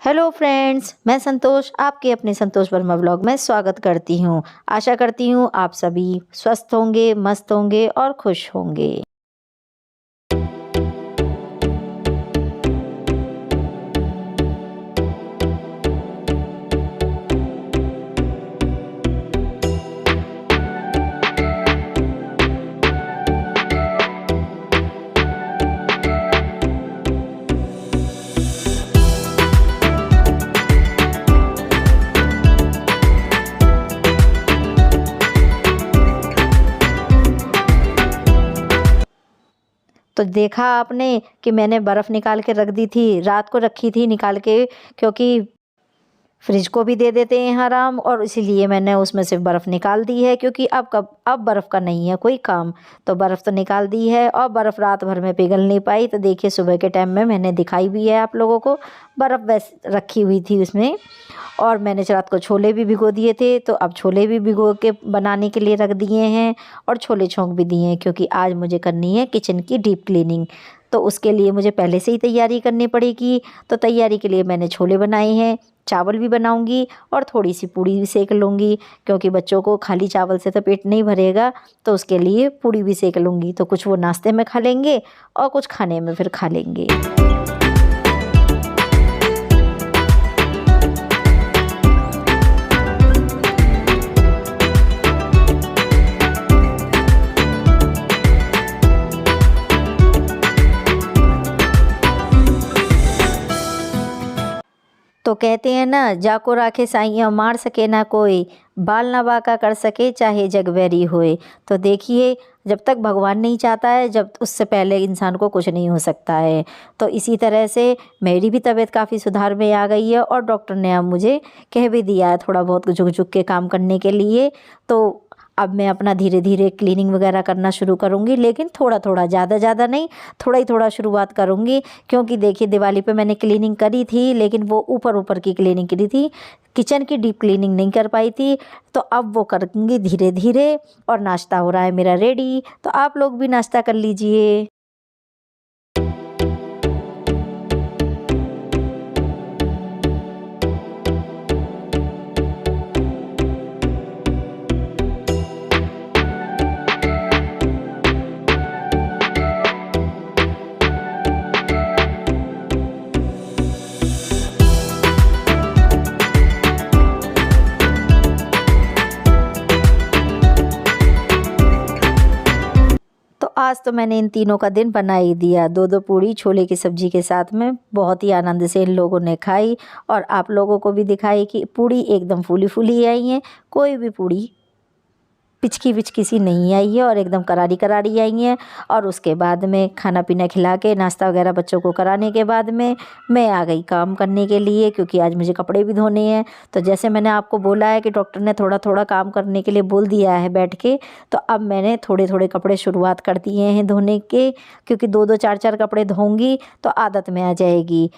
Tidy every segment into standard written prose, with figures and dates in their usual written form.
Hello friends, मैं संतोष आपके अपने संतोष वर्मा व्लॉग में स्वागत करती हूँ। आशा करती हूँ आप सभी स्वस्थ होंगे, मस्त होंगे और खुश होंगे। तो देखा आपने कि मैंने बर्फ़ निकाल के रख दी थी, रात को रखी थी निकाल के, क्योंकि फ्रिज को भी दे देते हैं आराम, और इसीलिए मैंने उसमें से बर्फ़ निकाल दी है, क्योंकि अब बर्फ़ का नहीं है कोई काम। तो बर्फ़ तो निकाल दी है और बर्फ़ रात भर में पिघल नहीं पाई। तो देखिए सुबह के टाइम में मैंने दिखाई भी है आप लोगों को, बर्फ़ वैसे रखी हुई थी उसमें। और मैंने रात को छोले भी भिगो दिए थे, तो अब छोले भी भिगो के बनाने के लिए रख दिए हैं और छोले छोंक भी दिए हैं, क्योंकि आज मुझे करनी है किचन की डीप क्लीनिंग। तो उसके लिए मुझे पहले से ही तैयारी करनी पड़ेगी। तो तैयारी के लिए मैंने छोले बनाए हैं, चावल भी बनाऊंगी और थोड़ी सी पूड़ी भी सेक लूँगी, क्योंकि बच्चों को खाली चावल से तो पेट नहीं भरेगा। तो उसके लिए पूड़ी भी सेक लूँगी, तो कुछ वो नाश्ते में खा लेंगे और कुछ खाने में फिर खा लेंगे। तो कहते हैं ना, जाको राखे साइयाँ मार सके ना कोई, बाल ना बांका कर सके चाहे जग बैरी होए। तो देखिए, जब तक भगवान नहीं चाहता है, जब उससे पहले इंसान को कुछ नहीं हो सकता है। तो इसी तरह से मेरी भी तबीयत काफ़ी सुधार में आ गई है और डॉक्टर ने अब मुझे कह भी दिया है थोड़ा बहुत झुक झुक के काम करने के लिए। तो अब मैं अपना धीरे धीरे क्लीनिंग वगैरह करना शुरू करूँगी, लेकिन थोड़ा थोड़ा, ज़्यादा नहीं, थोड़ा ही थोड़ा शुरुआत करूँगी। क्योंकि देखिए दिवाली पे मैंने क्लीनिंग करी थी, लेकिन वो ऊपर ऊपर की क्लीनिंग करी थी, किचन की डीप क्लीनिंग नहीं कर पाई थी। तो अब वो करूँगी धीरे धीरे। और नाश्ता हो रहा है मेरा रेडी, तो आप लोग भी नाश्ता कर लीजिए। तो आज तो मैंने इन तीनों का दिन बना ही दिया। दो दो पूड़ी छोले की सब्ज़ी के साथ में बहुत ही आनंद से इन लोगों ने खाई, और आप लोगों को भी दिखाई कि पूड़ी एकदम फूली फूली आई हैं। कोई भी पूड़ी पिचकी विचकी सी नहीं आई है और एकदम करारी करारी आई हैं। और उसके बाद में खाना पीना खिला के नाश्ता वगैरह बच्चों को कराने के बाद में मैं आ गई काम करने के लिए, क्योंकि आज मुझे कपड़े भी धोने हैं। तो जैसे मैंने आपको बोला है कि डॉक्टर ने थोड़ा थोड़ा काम करने के लिए बोल दिया है बैठ के, तो अब मैंने थोड़े थोड़े कपड़े शुरुआत कर दिए हैं धोने के, क्योंकि दो दो चार चार कपड़े धोऊंगी तो आदत में आ जाएगी।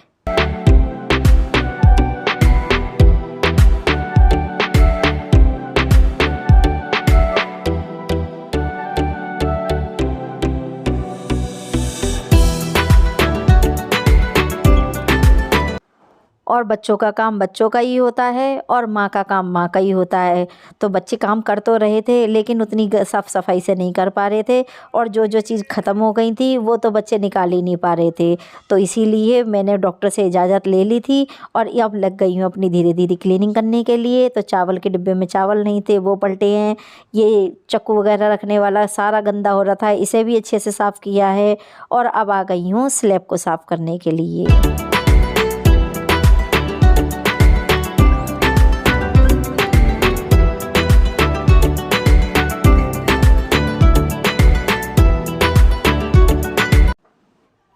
और बच्चों का काम बच्चों का ही होता है और माँ का काम माँ का ही होता है। तो बच्चे काम कर तो रहे थे, लेकिन उतनी साफ़ सफाई से नहीं कर पा रहे थे, और जो जो चीज़ ख़त्म हो गई थी वो तो बच्चे निकाल ही नहीं पा रहे थे। तो इसीलिए मैंने डॉक्टर से इजाज़त ले ली थी और अब लग गई हूँ अपनी धीरे धीरे क्लीनिंग करने के लिए। तो चावल के डिब्बे में चावल नहीं थे, वो पलटे हैं। ये चक्कू वगैरह रखने वाला सारा गंदा हो रहा था, इसे भी अच्छे से साफ़ किया है। और अब आ गई हूँ स्लैब को साफ़ करने के लिए।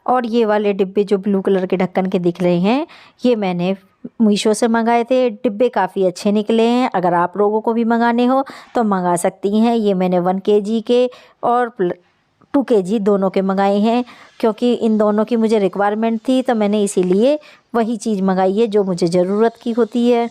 और ये वाले डिब्बे जो ब्लू कलर के ढक्कन के दिख रहे हैं, ये मैंने मीशो से मंगाए थे। डिब्बे काफ़ी अच्छे निकले हैं। अगर आप लोगों को भी मंगाने हो तो मंगा सकती हैं। ये मैंने 1 केजी के और 2 केजी दोनों के मंगाए हैं, क्योंकि इन दोनों की मुझे रिक्वायरमेंट थी, तो मैंने इसीलिए वही चीज़ मंगाई है जो मुझे ज़रूरत की होती है।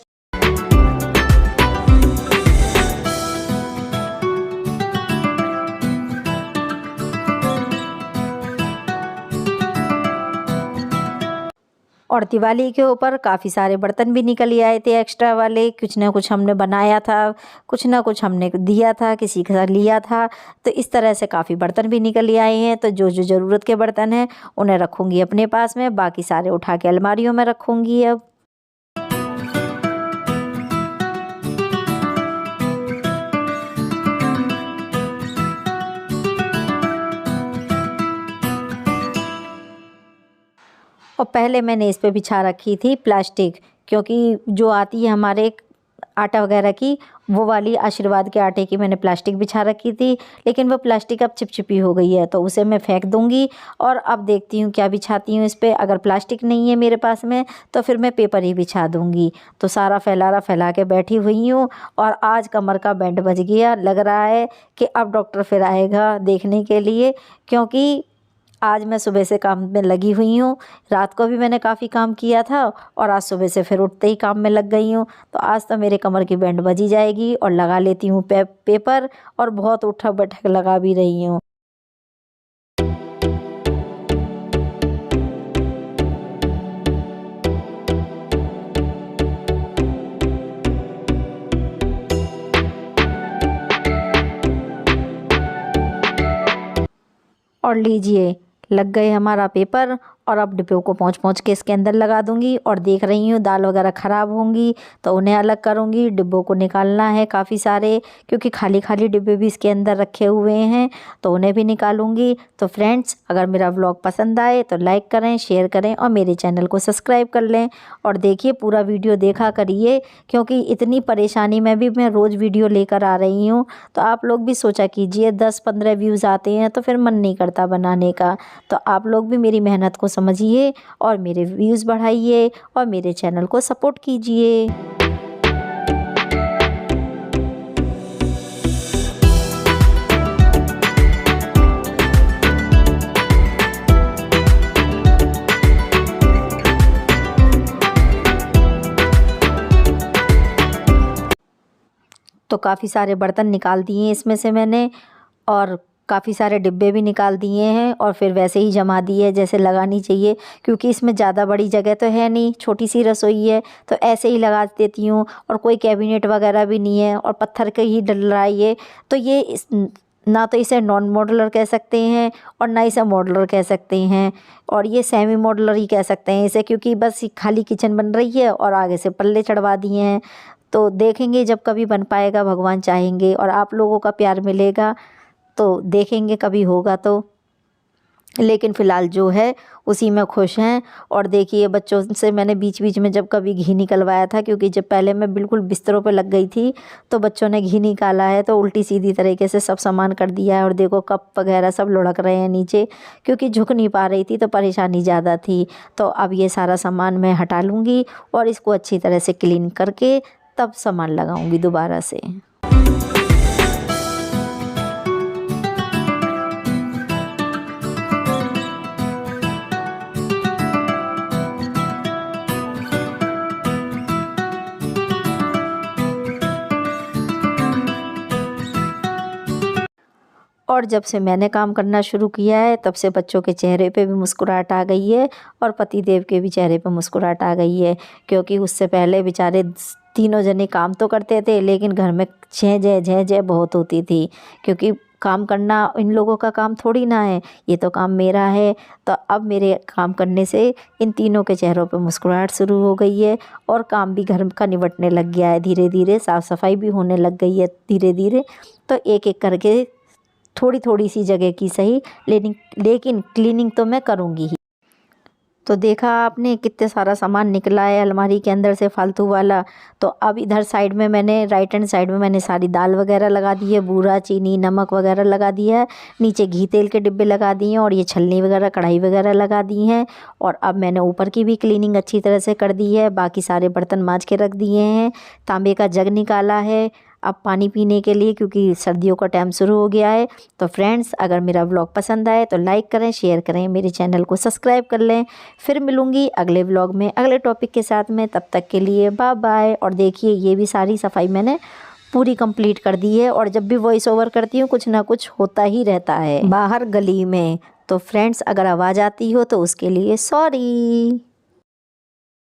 और दिवाली के ऊपर काफ़ी सारे बर्तन भी निकल ही आए थे एक्स्ट्रा वाले। कुछ ना कुछ हमने बनाया था, कुछ ना कुछ हमने दिया था, किसी का लिया था, तो इस तरह से काफ़ी बर्तन भी निकल ही आए हैं। तो जो जो ज़रूरत के बर्तन हैं उन्हें रखूँगी अपने पास में, बाकी सारे उठा के अलमारियों में रखूँगी अब। और पहले मैंने इस पे बिछा रखी थी प्लास्टिक, क्योंकि जो आती है हमारे आटा वगैरह की, वो वाली आशीर्वाद के आटे की मैंने प्लास्टिक बिछा रखी थी, लेकिन वो प्लास्टिक अब चिपचिपी हो गई है, तो उसे मैं फेंक दूंगी। और अब देखती हूँ क्या बिछाती हूँ इस पर। अगर प्लास्टिक नहीं है मेरे पास में तो फिर मैं पेपर ही बिछा दूंगी। तो सारा फैलारा फैला के बैठी हुई हूँ। और आज कमर का बैंड बज गया, लग रहा है कि अब डॉक्टर फिर आएगा देखने के लिए, क्योंकि आज मैं सुबह से काम में लगी हुई हूँ। रात को भी मैंने काफ़ी काम किया था और आज सुबह से फिर उठते ही काम में लग गई हूँ। तो आज तो मेरे कमर की बैंड बजी जाएगी। और लगा लेती हूँ पेपर, और बहुत उठक बैठक लगा भी रही हूँ। और लीजिए, लग गए हमारा पेपर। और अब डिब्बों को पोंछ के इसके अंदर लगा दूंगी। और देख रही हूँ दाल वगैरह ख़राब होंगी तो उन्हें अलग करूँगी। डिब्बों को निकालना है काफ़ी सारे, क्योंकि खाली खाली डिब्बे भी इसके अंदर रखे हुए हैं, तो उन्हें भी निकालूंगी। तो फ्रेंड्स, अगर मेरा व्लॉग पसंद आए तो लाइक करें, शेयर करें और मेरे चैनल को सब्सक्राइब कर लें। और देखिए, पूरा वीडियो देखा करिए, क्योंकि इतनी परेशानी में भी मैं रोज़ वीडियो लेकर आ रही हूँ। तो आप लोग भी सोचा कीजिए, 10-15 व्यूज़ आते हैं तो फिर मन नहीं करता बनाने का। तो आप लोग भी मेरी मेहनत को समझिए और मेरे व्यूज़ बढ़ाइए और मेरे चैनल को सपोर्ट कीजिए। तो काफ़ी सारे बर्तन निकाल दिए इसमें से मैंने, और काफ़ी सारे डिब्बे भी निकाल दिए हैं और फिर वैसे ही जमा दिए जैसे लगानी चाहिए, क्योंकि इसमें ज़्यादा बड़ी जगह तो है नहीं, छोटी सी रसोई है, तो ऐसे ही लगा देती हूँ। और कोई कैबिनेट वगैरह भी नहीं है और पत्थर के ही डल रहा है ये। तो ये ना तो इसे नॉन मॉडुलर कह सकते हैं और ना इसे मॉडुलर कह सकते हैं, और ये सेमी मॉडुलर ही कह सकते हैं इसे, क्योंकि बस खाली किचन बन रही है और आगे से पल्ले चढ़वा दिए हैं। तो देखेंगे जब कभी बन पाएगा, भगवान चाहेंगे और आप लोगों का प्यार मिलेगा तो देखेंगे कभी होगा तो। लेकिन फ़िलहाल जो है उसी में खुश हैं। और देखिए, बच्चों से मैंने बीच बीच में जब कभी घी निकलवाया था, क्योंकि जब पहले मैं बिल्कुल बिस्तरों पे लग गई थी तो बच्चों ने घी निकाला है, तो उल्टी सीधी तरीके से सब सामान कर दिया है। और देखो, कप वगैरह सब लुढ़क रहे हैं नीचे, क्योंकि झुक नहीं पा रही थी तो परेशानी ज़्यादा थी। तो अब ये सारा सामान मैं हटा लूँगी और इसको अच्छी तरह से क्लीन करके तब सामान लगाऊँगी दोबारा से। और जब से मैंने काम करना शुरू किया है तब से बच्चों के चेहरे पे भी मुस्कुराहट आ गई है और पतिदेव के भी चेहरे पे मुस्कुराहट आ गई है, क्योंकि उससे पहले बेचारे तीनों जने काम तो करते थे लेकिन घर में झें झें बहुत होती थी, क्योंकि काम करना इन लोगों का काम थोड़ी ना है, ये तो काम मेरा है। तो अब मेरे काम करने से इन तीनों के चेहरों पे मुस्कुराहट शुरू हो गई है और काम भी घर का निबटने लग गया है धीरे धीरे, साफ़ सफाई भी होने लग गई है धीरे धीरे। तो एक एक करके थोड़ी थोड़ी सी जगह की सही, लेकिन क्लीनिंग तो मैं करूँगी ही। तो देखा आपने कितने सारा सामान निकला है अलमारी के अंदर से फालतू वाला। तो अब इधर साइड में मैंने, राइट हैंड साइड में मैंने सारी दाल वगैरह लगा दी है, बूरा चीनी नमक वगैरह लगा दिया है, नीचे घी तेल के डिब्बे लगा दिए हैं और ये छलनी वगैरह कढ़ाई वगैरह लगा दी हैं। और अब मैंने ऊपर की भी क्लीनिंग अच्छी तरह से कर दी है, बाकी सारे बर्तन मांज के रख दिए हैं। तांबे का जग निकाला है अब पानी पीने के लिए, क्योंकि सर्दियों का टाइम शुरू हो गया है। तो फ्रेंड्स, अगर मेरा व्लॉग पसंद आए तो लाइक करें, शेयर करें, मेरे चैनल को सब्सक्राइब कर लें। फिर मिलूँगी अगले व्लॉग में अगले टॉपिक के साथ में, तब तक के लिए बाय बाय। और देखिए, ये भी सारी सफाई मैंने पूरी कंप्लीट कर दी है। और जब भी वॉइस ओवर करती हूँ कुछ ना कुछ होता ही रहता है बाहर गली में। तो फ्रेंड्स, अगर आवाज़ आती हो तो उसके लिए सॉरी।